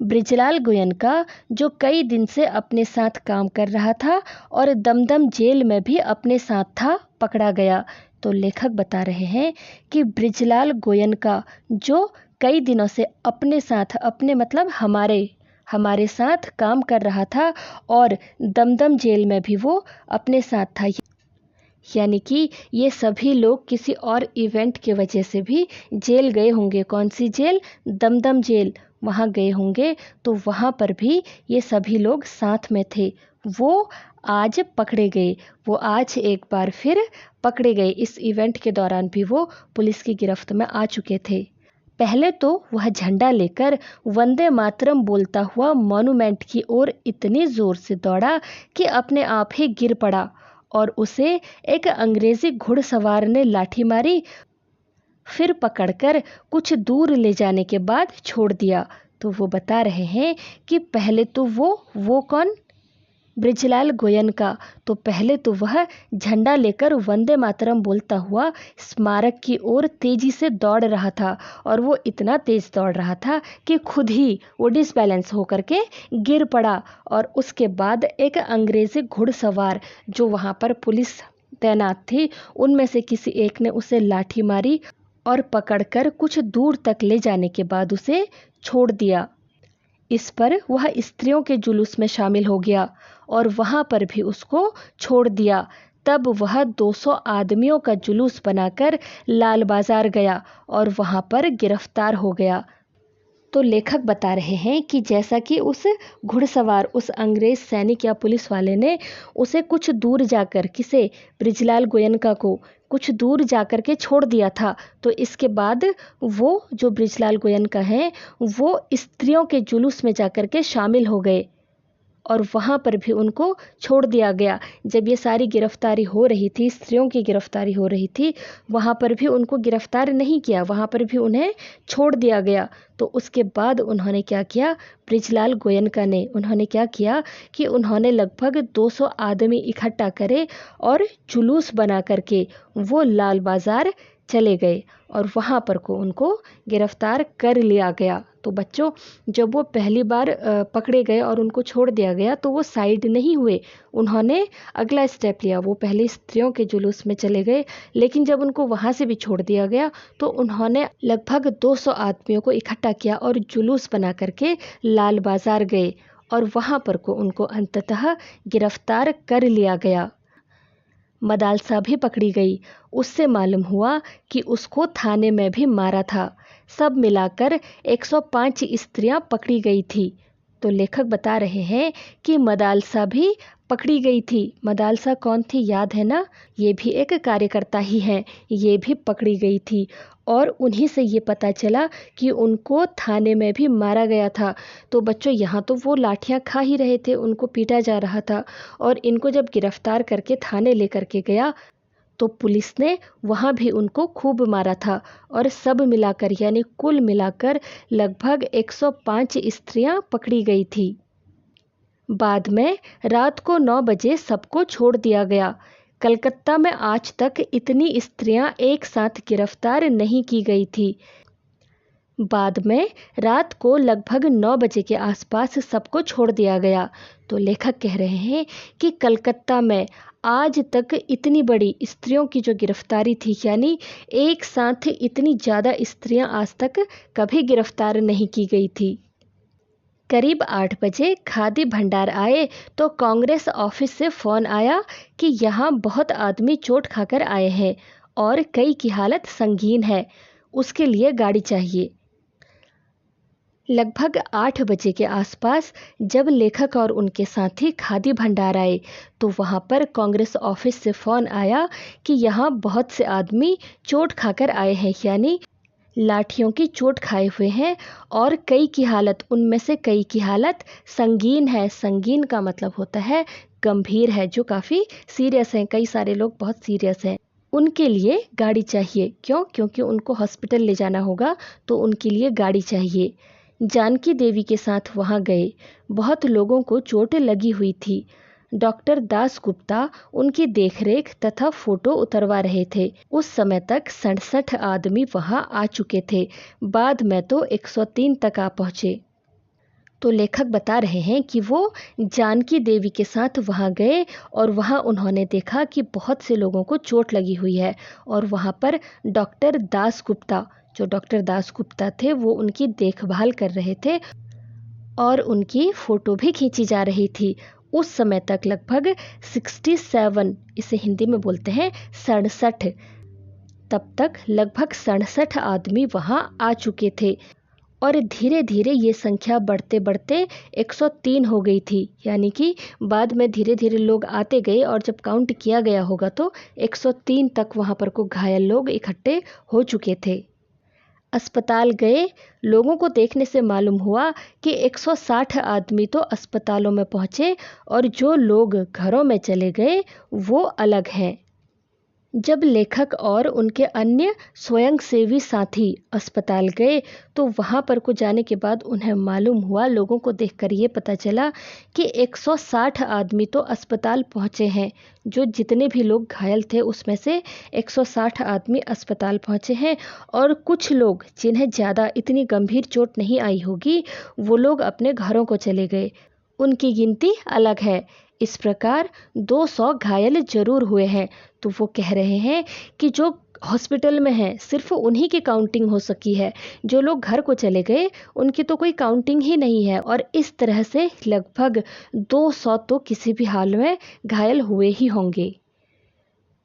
[SPEAKER 1] बृजलाल गोयनका, जो कई दिन से अपने साथ काम कर रहा था और दमदम जेल में भी अपने साथ था, पकड़ा गया। तो लेखक बता रहे हैं कि बृजलाल गोयनका जो कई दिनों से अपने साथ, अपने मतलब हमारे साथ काम कर रहा था और दमदम जेल में भी वो अपने साथ था। यानी कि ये सभी लोग किसी और इवेंट की वजह से भी जेल गए होंगे। कौन सी जेल? दमदम जेल। वहाँ गए होंगे, तो वहाँ पर भी ये सभी लोग साथ में थे। वो आज पकड़े गए, वो आज एक बार फिर पकड़े गए। इस इवेंट के दौरान भी वो पुलिस की गिरफ्त में आ चुके थे। पहले तो वह झंडा लेकर वंदे मातरम बोलता हुआ मॉन्यूमेंट की ओर इतनी जोर से दौड़ा कि अपने आप ही गिर पड़ा और उसे एक अंग्रेजी घुड़सवार ने लाठी मारी, फिर पकड़कर कुछ दूर ले जाने के बाद छोड़ दिया। तो वो बता रहे हैं कि पहले तो वो कौन? बृजलाल गोयनका। तो पहले तो वह झंडा लेकर वंदे मातरम बोलता हुआ स्मारक की ओर तेजी से दौड़ रहा था और वो इतना तेज दौड़ रहा था कि खुद ही वो डिसबैलेंस होकर के गिर पड़ा। और उसके बाद एक अंग्रेजी घुड़सवार जो वहाँ पर पुलिस तैनात थी, उनमें से किसी एक ने उसे लाठी मारी और पकड़कर कुछ दूर तक ले जाने के बाद उसे छोड़ दिया। इस पर वह स्त्रियों के जुलूस में शामिल हो गया और वहाँ पर भी उसको छोड़ दिया। तब वह 200 आदमियों का जुलूस बनाकर लाल बाजार गया और वहाँ पर गिरफ्तार हो गया। तो लेखक बता रहे हैं कि जैसा कि उस घुड़सवार, उस अंग्रेज सैनिक या पुलिस वाले ने उसे कुछ दूर जाकर, किसे? बृजलाल गोयनका को कुछ दूर जाकर के छोड़ दिया था, तो इसके बाद वो जो बृजलाल गोयनका हैं वो स्त्रियों के जुलूस में जाकर के शामिल हो गए। और वहाँ पर भी उनको छोड़ दिया गया। जब ये सारी गिरफ्तारी हो रही थी, स्त्रियों की गिरफ्तारी हो रही थी, वहाँ पर भी उनको गिरफ्तार नहीं किया, वहाँ पर भी उन्हें छोड़ दिया गया। तो उसके बाद उन्होंने क्या किया, बृजलाल गोयनका ने उन्होंने क्या किया कि उन्होंने लगभग 200 आदमी इकट्ठा करे और जुलूस बना करके वो लाल बाज़ार चले गए और वहाँ पर को उनको गिरफ्तार कर लिया गया। तो बच्चों, जब वो पहली बार पकड़े गए और उनको छोड़ दिया गया तो वो साइड नहीं हुए, उन्होंने अगला स्टेप लिया। वो पहले स्त्रियों के जुलूस में चले गए, लेकिन जब उनको वहाँ से भी छोड़ दिया गया तो उन्होंने लगभग 200 आदमियों को इकट्ठा किया और जुलूस बना करके लाल बाज़ार गए और वहाँ पर को उनको अंततः गिरफ्तार कर लिया गया। मदालसा भी पकड़ी गई। उससे मालूम हुआ कि उसको थाने में भी मारा था। सब मिलाकर 105 स्त्रियां पकड़ी गई थी। तो लेखक बता रहे हैं कि मदालसा भी पकड़ी गई थी। मदालसा कौन थी, याद है ना? ये भी एक कार्यकर्ता ही है। ये भी पकड़ी गई थी और उन्हीं से ये पता चला कि उनको थाने में भी मारा गया था। तो बच्चों, यहाँ तो वो लाठियाँ खा ही रहे थे, उनको पीटा जा रहा था और इनको जब गिरफ्तार करके थाने लेकर के गया तो पुलिस ने वहाँ भी उनको खूब मारा था और सब मिलाकर यानी कुल मिलाकर लगभग 105 स्त्रियां पकड़ी गई थी। बाद में रात को 9 बजे सबको छोड़ दिया गया। कलकत्ता में आज तक इतनी स्त्रियां एक साथ गिरफ्तार नहीं की गई थी। बाद में रात को लगभग 9 बजे के आसपास सबको छोड़ दिया गया। तो लेखक कह रहे हैं कि कलकत्ता में आज तक इतनी बड़ी स्त्रियों की जो गिरफ्तारी थी, यानी एक साथ इतनी ज़्यादा स्त्रियां आज तक कभी गिरफ्तार नहीं की गई थी। करीब 8 बजे खादी भंडार आए तो कांग्रेस ऑफिस से फ़ोन आया कि यहाँ बहुत आदमी चोट खाकर आए हैं और कई की हालत संगीन है, उसके लिए गाड़ी चाहिए। लगभग 8 बजे के आसपास जब लेखक और उनके साथी खादी भंडार आए तो वहाँ पर कांग्रेस ऑफिस से फ़ोन आया कि यहाँ बहुत से आदमी चोट खाकर आए हैं, यानी लाठियों की चोट खाए हुए हैं और कई की हालत, उनमें से कई की हालत संगीन है। संगीन का मतलब होता है गंभीर है, जो काफ़ी सीरियस हैं। कई सारे लोग बहुत सीरियस हैं, उनके लिए गाड़ी चाहिए। क्यों? क्योंकि उनको हॉस्पिटल ले जाना होगा, तो उनके लिए गाड़ी चाहिए। जानकी देवी के साथ वहां गए। बहुत लोगों को चोट लगी हुई थी। डॉक्टर दास गुप्ता उनकी देखरेख तथा फोटो उतरवा रहे थे। उस समय तक 67 आदमी वहां आ चुके थे। बाद में तो 103 तक आ पहुंचे। तो लेखक बता रहे हैं कि वो जानकी देवी के साथ वहां गए और वहां उन्होंने देखा कि बहुत से लोगों को चोट लगी हुई है और वहां पर डॉक्टर दास गुप्ता, जो डॉक्टर दास गुप्ता थे, वो उनकी देखभाल कर रहे थे और उनकी फ़ोटो भी खींची जा रही थी। उस समय तक लगभग 67, इसे हिंदी में बोलते हैं 67, तब तक लगभग 67 आदमी वहां आ चुके थे और धीरे धीरे ये संख्या बढ़ते बढ़ते 103 हो गई थी। यानी कि बाद में धीरे धीरे लोग आते गए और जब काउंट किया गया होगा तो 103 तक वहां पर को घायल लोग इकट्ठे हो चुके थे। अस्पताल गए, लोगों को देखने से मालूम हुआ कि 160 आदमी तो अस्पतालों में पहुंचे और जो लोग घरों में चले गए वो अलग हैं। जब लेखक और उनके अन्य स्वयंसेवी साथी अस्पताल गए तो वहां पर को जाने के बाद उन्हें मालूम हुआ, लोगों को देखकर ये पता चला कि 160 आदमी तो अस्पताल पहुंचे हैं। जो जितने भी लोग घायल थे उसमें से 160 आदमी अस्पताल पहुंचे हैं और कुछ लोग जिन्हें ज़्यादा इतनी गंभीर चोट नहीं आई होगी वो लोग अपने घरों को चले गए, उनकी गिनती अलग है। इस प्रकार 200 घायल जरूर हुए हैं। तो वो कह रहे हैं कि जो हॉस्पिटल में हैं सिर्फ उन्हीं की काउंटिंग हो सकी है, जो लोग घर को चले गए उनकी तो कोई काउंटिंग ही नहीं है। और इस तरह से लगभग 200 तो किसी भी हाल में घायल हुए ही होंगे।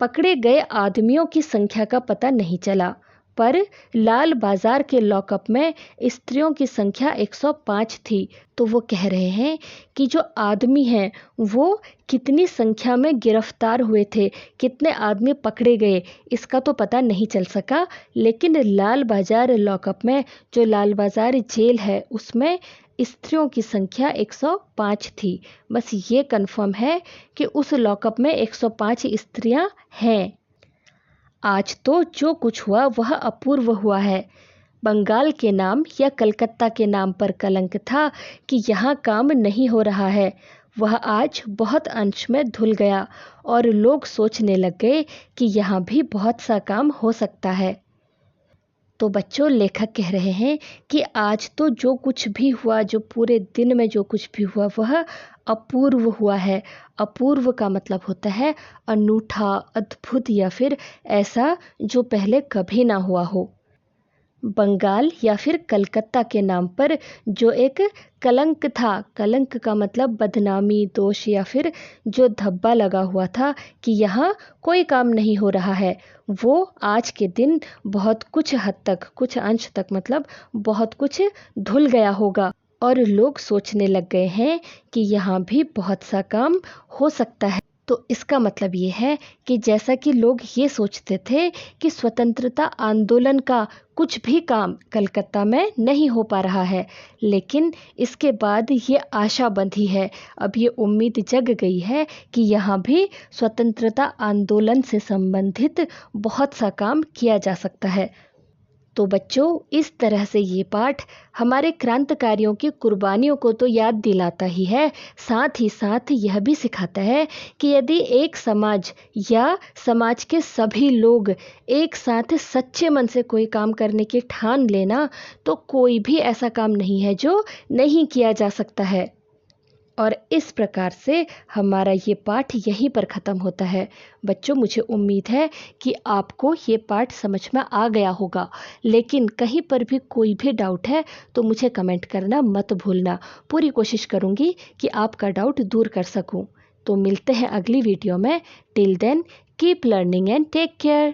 [SPEAKER 1] पकड़े गए आदमियों की संख्या का पता नहीं चला। पर लाल बाजार के लॉकअप में स्त्रियों की संख्या 105 थी। तो वो कह रहे हैं कि जो आदमी हैं वो कितनी संख्या में गिरफ्तार हुए थे, कितने आदमी पकड़े गए, इसका तो पता नहीं चल सका। लेकिन लाल बाजार लॉकअप में, जो लाल बाजार जेल है, उसमें स्त्रियों की संख्या 105 थी। बस ये कंफर्म है कि उस लॉकअप में 105 स्त्रियां हैं। आज तो जो कुछ हुआ वह अपूर्व हुआ है। बंगाल के नाम या कलकत्ता के नाम पर कलंक था कि यहाँ काम नहीं हो रहा है, वह आज बहुत अंश में धुल गया और लोग सोचने लग गए कि यहाँ भी बहुत सा काम हो सकता है। तो बच्चों, लेखक कह रहे हैं कि आज तो जो कुछ भी हुआ, जो पूरे दिन में जो कुछ भी हुआ, वह अपूर्व हुआ है। अपूर्व का मतलब होता है अनूठा, अद्भुत या फिर ऐसा जो पहले कभी ना हुआ हो। बंगाल या फिर कलकत्ता के नाम पर जो एक कलंक था, कलंक का मतलब बदनामी, दोष या फिर जो धब्बा लगा हुआ था कि यहाँ कोई काम नहीं हो रहा है, वो आज के दिन बहुत कुछ हद तक, कुछ अंश तक मतलब बहुत कुछ धुल गया होगा और लोग सोचने लग गए हैं कि यहाँ भी बहुत सा काम हो सकता है। तो इसका मतलब ये है कि जैसा कि लोग ये सोचते थे कि स्वतंत्रता आंदोलन का कुछ भी काम कलकत्ता में नहीं हो पा रहा है, लेकिन इसके बाद ये आशा बंधी है, अब ये उम्मीद जग गई है कि यहाँ भी स्वतंत्रता आंदोलन से संबंधित बहुत सा काम किया जा सकता है। तो बच्चों, इस तरह से ये पाठ हमारे क्रांतिकारियों की कुर्बानियों को तो याद दिलाता ही है, साथ ही साथ यह भी सिखाता है कि यदि एक समाज या समाज के सभी लोग एक साथ सच्चे मन से कोई काम करने की ठान लेना, तो कोई भी ऐसा काम नहीं है जो नहीं किया जा सकता है। और इस प्रकार से हमारा ये पाठ यहीं पर ख़त्म होता है। बच्चों, मुझे उम्मीद है कि आपको ये पाठ समझ में आ गया होगा, लेकिन कहीं पर भी कोई भी डाउट है तो मुझे कमेंट करना मत भूलना। पूरी कोशिश करूँगी कि आपका डाउट दूर कर सकूँ। तो मिलते हैं अगली वीडियो में। Till then, keep learning and take care.